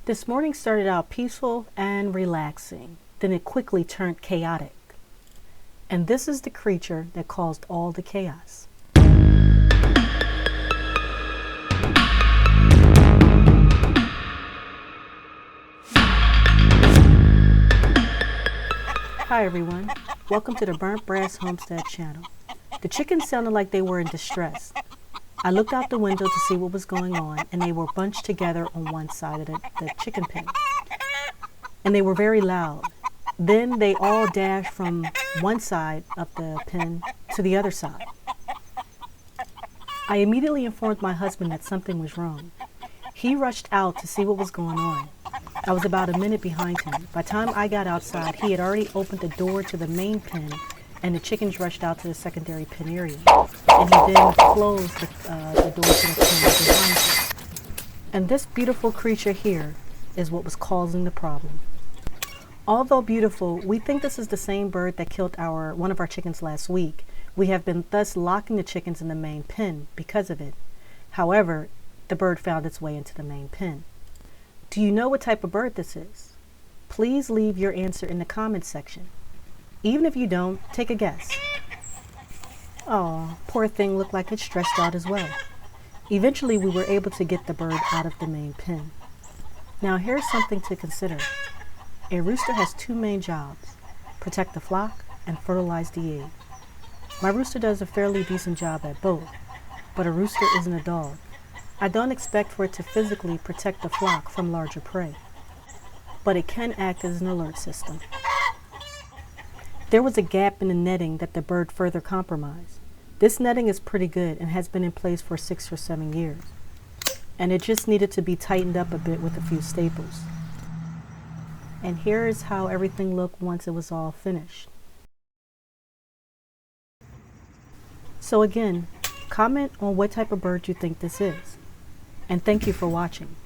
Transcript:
This morning started out peaceful and relaxing, then it quickly turned chaotic. And this is the creature that caused all the chaos. Hi everyone, welcome to the Burnt Brass Homestead channel. The chickens sounded like they were in distress. I looked out the window to see what was going on, and they were bunched together on one side of the chicken pen. And they were very loud. Then they all dashed from one side of the pen to the other side. I immediately informed my husband that something was wrong. He rushed out to see what was going on. I was about a minute behind him. By the time I got outside, he had already opened the door to the main pen, and the chickens rushed out to the secondary pen area. And he then closed the door to the pen behind him. And this beautiful creature here is what was causing the problem. Although beautiful, we think this is the same bird that killed one of our chickens last week. We have been thus locking the chickens in the main pen because of it. However, the bird found its way into the main pen. Do you know what type of bird this is? Please leave your answer in the comments section. Even if you don't, take a guess. Oh, poor thing looked like it's stressed out as well. Eventually, we were able to get the bird out of the main pen. Now, here's something to consider. A rooster has two main jobs: protect the flock and fertilize the egg. My rooster does a fairly decent job at both, but a rooster isn't a dog. I don't expect for it to physically protect the flock from larger prey, but it can act as an alert system. There was a gap in the netting that the bird further compromised. This netting is pretty good and has been in place for 6 or 7 years, and it just needed to be tightened up a bit with a few staples. And here is how everything looked once it was all finished. So again, comment on what type of bird you think this is. And thank you for watching.